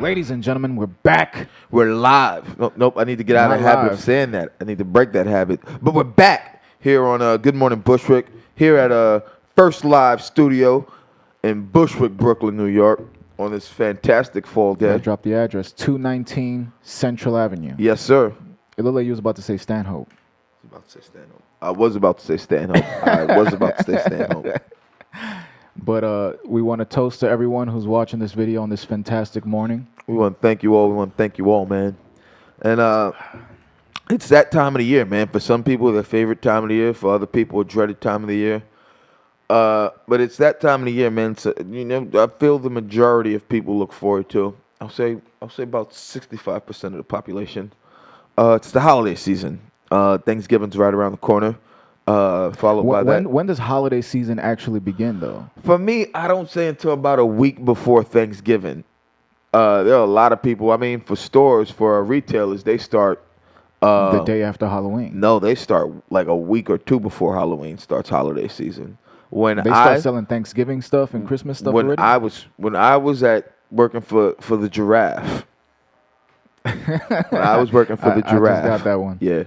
Ladies and gentlemen, we're back. We're live. Nope, I need to get out of the Not habit live. of saying that. I need to break that habit. But we're back here on Good Morning Bushwick, here at First Live Studio in Bushwick, Brooklyn, New York, on this fantastic fall I day. dropped the address, 219 Central Avenue. Yes, sir. It looked like you was about to say Stanhope. I was about to say Stanhope. I was about to say Stanhope. But we want to toast to everyone who's watching this video on this fantastic morning. We want to thank you all. We want to thank you all, man. And it's that time of the year, man. For some people, their favorite time of the year. For other people, a dreaded time of the year. But it's that time of the year, man. So, I feel the majority of people look forward to. I'll say about 65% of the population. It's the holiday season. Thanksgiving's right around the corner. Followed by that. When does holiday season actually begin, though? For me, I don't say until about a week before Thanksgiving. There are a lot of people. I mean, for stores, for retailers, they start The day after Halloween. No, they start like a week or two before Halloween starts holiday season. When They start selling Thanksgiving stuff and Christmas stuff when already? when I was at working for the Giraffe. When I was working for the Giraffe. I just got that one. Yeah.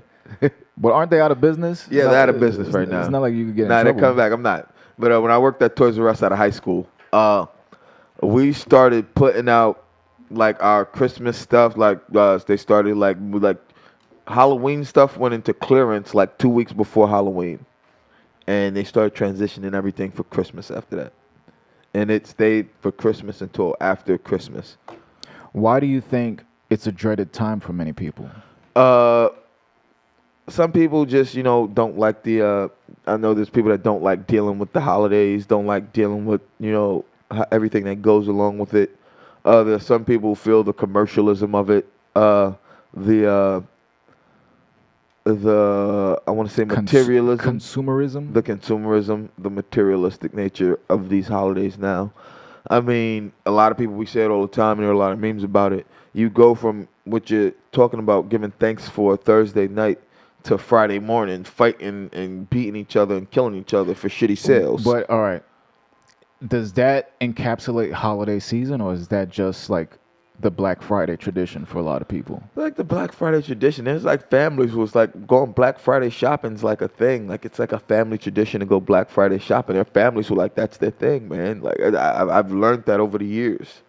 But aren't they out of business? Yeah, they're out of business right now. It's not like you could get in Nah, trouble. they're coming back. I'm not. But when I worked at Toys R Us out of high school, we started putting out like our Christmas stuff. Like they started like Halloween stuff went into clearance like 2 weeks before Halloween, and they started transitioning everything for Christmas after that, and it stayed for Christmas until after Christmas. Why do you think it's a dreaded time for many people? Some people just, don't like the, I know there's people that don't like dealing with the holidays, don't like dealing with, everything that goes along with it. There's some people who feel the commercialism of it, I want to say materialism. Consumerism? The consumerism, the materialistic nature of these holidays now. I mean, a lot of people, we say it all the time, and there are a lot of memes about it. You go from what you're talking about, giving thanks for Thursday night, to Friday morning, fighting and beating each other and killing each other for shitty sales. But, all right. Does that encapsulate holiday season, or is that just like the Black Friday tradition for a lot of people? Like the Black Friday tradition. There's like families who was like going Black Friday shopping's like a thing. Like it's like a family tradition to go Black Friday shopping. There are families who like that's their thing, man. Like I've learned that over the years.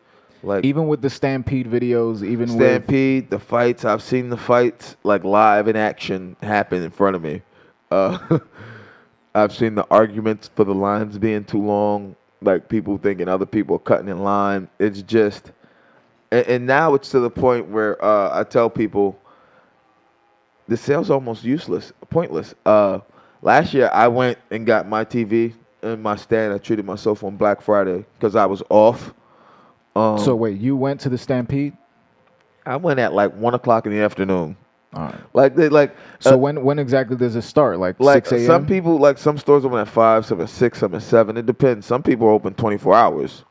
Like Even with the Stampede videos, Stampede, the fights, I've seen the fights like live in action happen in front of me. I've seen the arguments for the lines being too long, like people thinking other people are cutting in line. It's just, and now it's to the point where I tell people the sale's almost useless, pointless. Last year I went and got my TV and my stand. I treated myself on Black Friday because I was off. So wait, you went to the Stampede? I went at like 1 o'clock in the afternoon. All right. So when exactly does it start? Like 6 a.m.? Some people, like some stores open at 5, some at 6, some at 7. It depends. Some people are open 24 hours.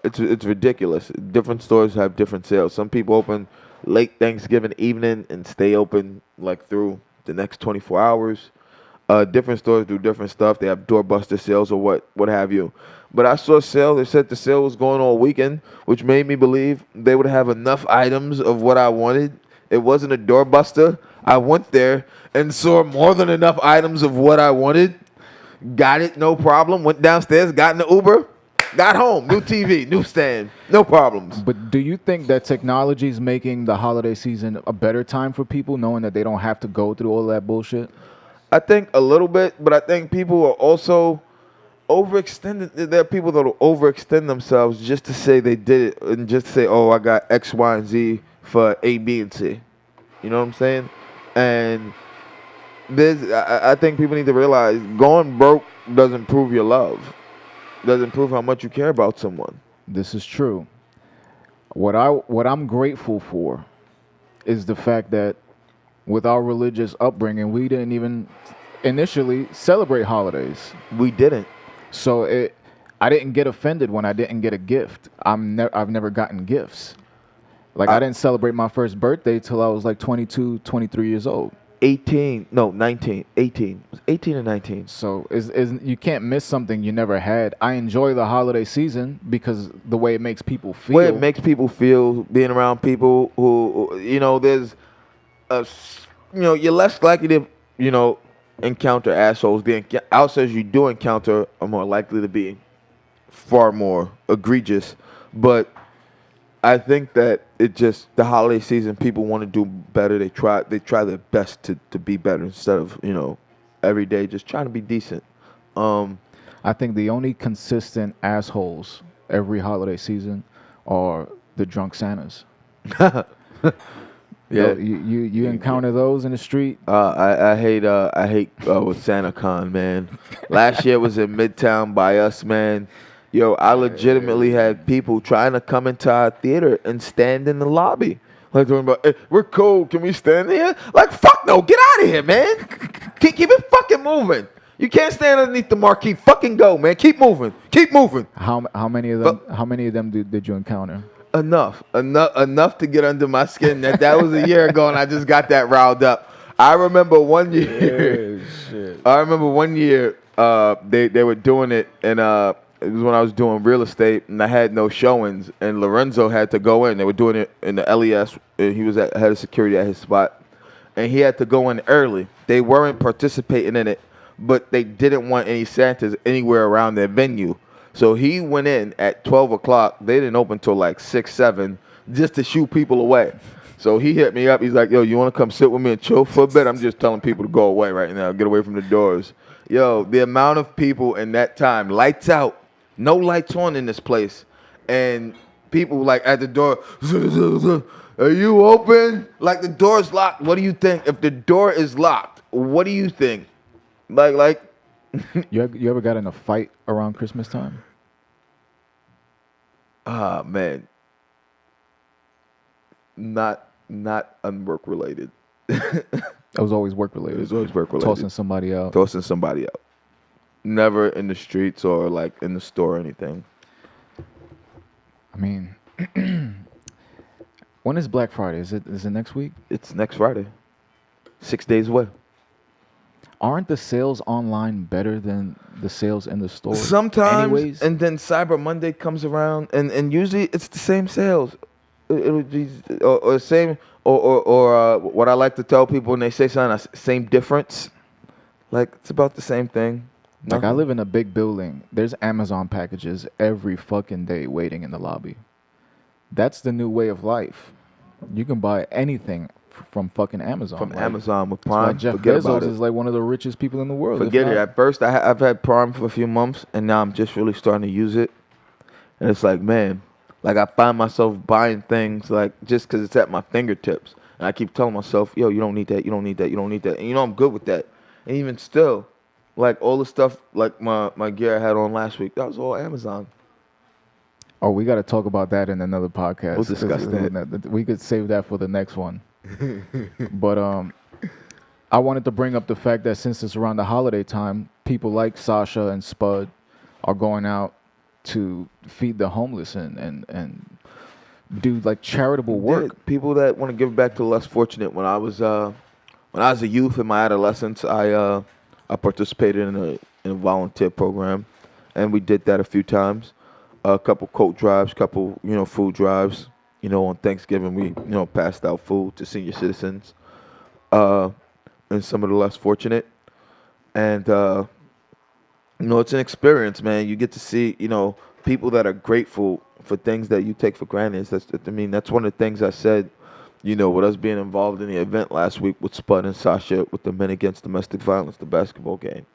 It's ridiculous. Different stores have different sales. Some people open late Thanksgiving evening and stay open like through the next 24 hours. Different stores do different stuff. They have doorbuster sales or what have you. But I saw a sale. They said the sale was going all weekend, which made me believe they would have enough items of what I wanted. It wasn't a doorbuster. I went there and saw more than enough items of what I wanted. Got it, no problem. Went downstairs, got in the Uber, got home. New TV, new stand, no problems. But do you think that technology is making the holiday season a better time for people, knowing that they don't have to go through all that bullshit? I think a little bit, but I think people are also overextended. There are people that will overextend themselves just to say they did it and just to say, oh, I got X, Y, and Z for A, B, and C. You know what I'm saying? And I think people need to realize going broke doesn't prove your love. Doesn't prove how much you care about someone. This is true. What I'm grateful for is the fact that with our religious upbringing, we didn't even initially celebrate holidays. We didn't. So I didn't get offended when I didn't get a gift. I've never gotten gifts. Like I didn't celebrate my first birthday till I was like 22, 23 years old. 18, no, 19, 18. It was 18 and 19. So is you can't miss something you never had. I enjoy the holiday season because the way it makes people Way it feel. makes people feel being around people who, there's you're less likely to, encounter assholes. The outsiders you do encounter are more likely to be far more egregious. But I think that it just the holiday season, people want to do better. They try their best to be better instead of every day just trying to be decent. Um, I think the only consistent assholes every holiday season are the drunk Santas. yeah, You encounter those in the street. I hate with SantaCon, man. Last year was in Midtown by us, man. Yo, I legitimately had people trying to come into our theater and stand in the lobby. Like talking about, hey, we're cold. Can we stand here? Like, fuck no, get out of here, man. Keep it fucking moving. You can't stand underneath the marquee. Fucking go, man. Keep moving. Keep moving. How many of them? How many of them did you encounter? Enough to get under my skin. That was a year ago, and I just got that riled up. I remember one year. Shit. I remember one year. They were doing it, and it was when I was doing real estate, and I had no showings, and Lorenzo had to go in. They were doing it in the LES. And he was head of security at his spot, and he had to go in early. They weren't participating in it, but they didn't want any Santas anywhere around their venue. So he went in at 12 o'clock. They didn't open till like 6, 7, just to shoo people away. So he hit me up. He's like, yo, you want to come sit with me and chill for a bit? I'm just telling people to go away right now. Get away from the doors. Yo, the amount of people in that time, lights out, no lights on in this place. And people like at the door, are you open? Like the door's locked. What do you think? If the door is locked, what do you think? Like You ever got in a fight around Christmas time? man. Not unwork related. It was always work related. It was always work related. Tossing somebody out. Tossing somebody out. Never in the streets or like in the store or anything. I mean, when is Black Friday? Is it next week? It's next Friday. 6 days away. Aren't the sales online better than the sales in the store? Sometimes, anyways? and then Cyber Monday comes around, and usually it's the same sales. It would be or same or what I like to tell people when they say something, same difference. Like it's about the same thing. Like I live in a big building. There's Amazon packages every fucking day waiting in the lobby. That's the new way of life. You can buy anything from fucking Amazon. From Amazon with That's why Prime. Jeff Forget about Bezos it. is like one of the richest people in the world. Forget it. At first, I've had Prime for a few months, and now I'm just really starting to use it. And it's like, man, like I find myself buying things like just because it's at my fingertips. And I keep telling myself, yo, you don't need that, you don't need that, you don't need that. And I'm good with that. And even still, like all the stuff, like my gear I had on last week, that was all Amazon. Oh, we got to talk about that in another podcast. We'll discuss that. We could save that for the next one. But I wanted to bring up the fact that since it's around the holiday time, people like Sasha and Spud are going out to feed the homeless and do like charitable work. Yeah, people that want to give back to the less fortunate. When I was a youth in my adolescence, I participated in a volunteer program, and we did that a few times. A couple coat drives, couple food drives. On Thanksgiving we passed out food to senior citizens, and some of the less fortunate. And it's an experience, man. You get to see people that are grateful for things that you take for granted. That's one of the things I said. With us being involved in the event last week with Spud and Sasha with the Men Against Domestic Violence, the basketball game,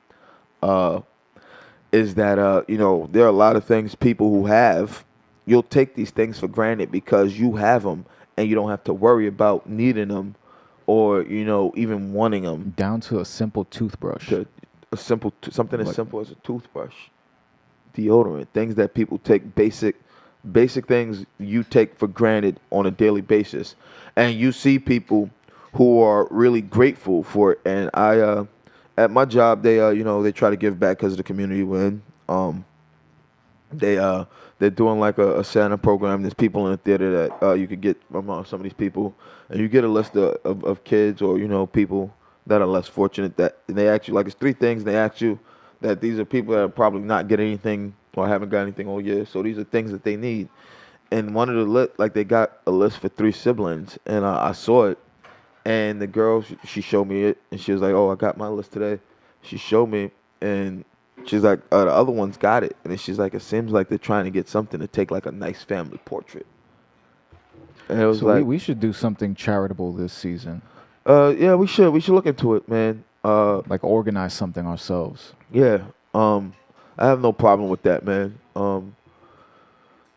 is that there are a lot of things people who have. You'll take these things for granted because you have them and you don't have to worry about needing them or even wanting them. Down to a simple toothbrush. Something as simple as a toothbrush, deodorant, things that people take basic things you take for granted on a daily basis, and you see people who are really grateful for it. And I, at my job, they they try to give back because of the community we're in. They're doing like a Santa program. There's people in the theater that you could get from some of these people, and you get a list of kids or people that are less fortunate. That and they ask you like it's three things. They ask you that these are people that are probably not getting anything or haven't got anything all year. So these are things that they need. And one of the like they got a list for three siblings, and I saw it. And the girl, she showed me it, and she was like, "Oh, I got my list today." She showed me, and she's like, "The other ones got it." And then she's like, "It seems like they're trying to get something to take like a nice family portrait." And it was So like, we should do something charitable this season, yeah, we should look into it, man. like organize something ourselves. Yeah, I have no problem with that, man.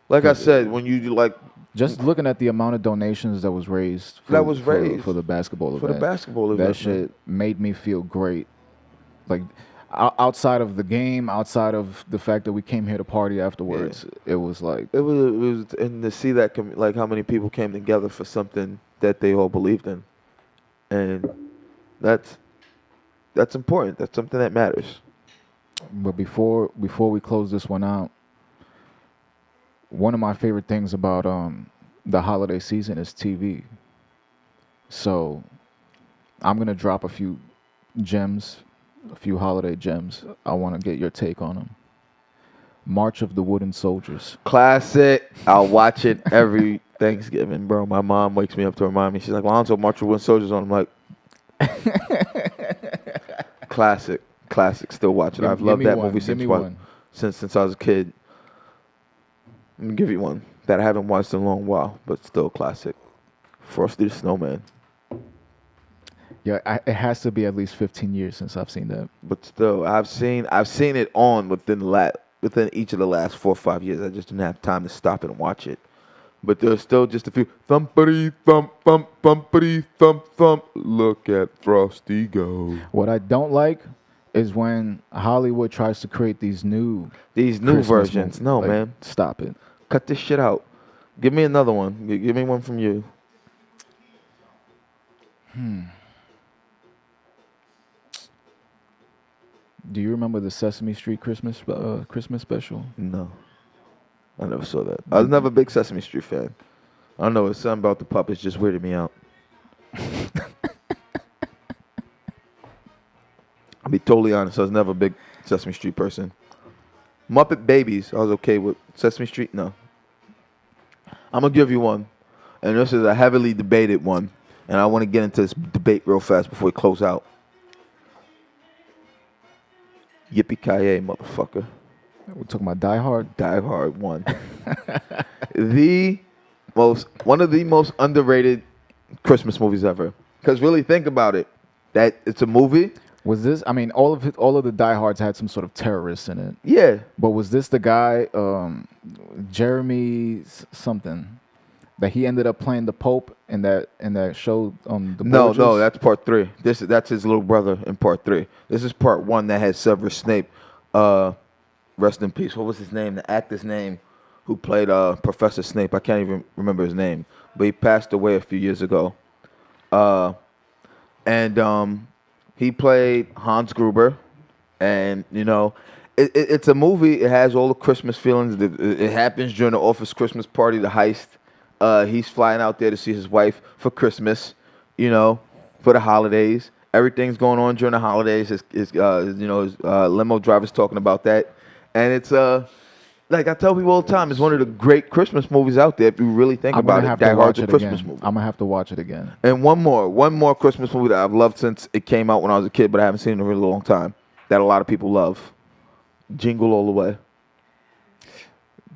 Like I 'Cause said, when you like just looking at the amount of donations that was raised that was raised for the basketball for the event, basketball that event, man. shit made me feel great. Like outside of the game, outside of the fact that we came here to party afterwards, it was like It was, and to see that like how many people came together for something that they all believed in, and that's important. That's something that matters. But before we close this one out, one of my favorite things about the holiday season is TV. So I'm gonna drop a few gems, a few holiday gems. I want to get your take on them. March of the Wooden Soldiers. Classic. I'll watch it every Thanksgiving, bro. My mom wakes me up to remind me. She's like, "Lonzo, March of Wooden Soldiers on." I'm like, classic, classic. Still watch it. I've Give loved me that one. movie Give me one. since I was a kid. Let me give you one that I haven't watched in a long while, but still a classic. Frosty the Snowman. Yeah, it has to be at least 15 years since I've seen that. But still, I've seen it on within each of the last 4 or 5 years. I just didn't have time to stop it and watch it. But there's still just a few thumpity thump thump thumpity thump thump. Look at Frosty go. What I don't like is when Hollywood tries to create these new Christmas versions. movies. No, Like, man. stop it. Cut this shit out. Give me another one. Give me one from you. Do you remember the Sesame Street Christmas special? No. I never saw that. I was never a big Sesame Street fan. I don't know. It's something about the puppets just weirded me out. I'll be totally honest. I was never a big Sesame Street person. Muppet Babies, I was okay with. Sesame Street, no. I'm going to give you one. And this is a heavily debated one. And I want to get into this debate real fast before we close out. Yippee-ki-yay, motherfucker. We're talking about Die Hard. Die Hard 1. One of the most underrated Christmas movies ever. Because really think about it. That it's a movie. Was this? I mean, all of the Die Hards had some sort of terrorists in it. Yeah. But was this the guy, Jeremy something, that he ended up playing the Pope in that show? The No, Borgias? that's part 3. That's his little brother in part 3. This is part 1 that has Severus Snape. Rest in peace. What was his name? The actor's name who played Professor Snape. I can't even remember his name, but he passed away a few years ago. And he played Hans Gruber, and it's a movie. It has all the Christmas feelings. It happens during the office Christmas party, the heist. He's flying out there to see his wife for Christmas, for the holidays. Everything's going on during the holidays. His limo driver's talking about that, and it's like I tell people all the time, it's one of the great Christmas movies out there. If you really think about it, Die Hard's a Christmas movie. I'm gonna have to watch it again. And one more Christmas movie that I've loved since it came out when I was a kid, but I haven't seen it in a really long time. That a lot of people love. Jingle All the Way.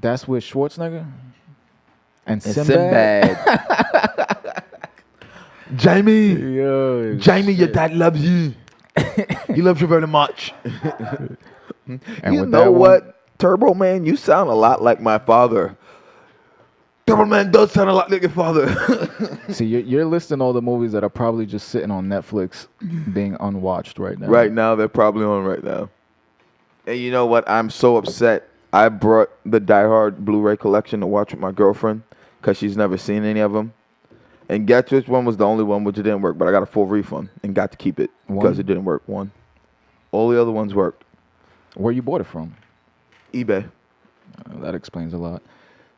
That's with Schwarzenegger and Sinbad. Jamie, Yo, Jamie, your dad loves you. He loves you very much. And you with know that what, Turbo Man? You sound a lot like my father. Turbo Man does sound a lot like your father. See, you're listing all the movies that are probably just sitting on Netflix, being unwatched right now. Right now, they're probably on right now. And you know what? I'm so upset. I brought the Die Hard Blu-ray collection to watch with my girlfriend because she's never seen any of them. And guess which one was the only one which it didn't work, but I got a full refund and got to keep it because it didn't work. One. All the other ones worked. Where you bought it from? eBay. That explains a lot.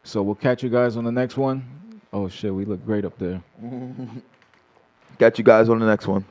So we'll catch you guys on the next one. Oh shit, we look great up there. Got you guys on the next one.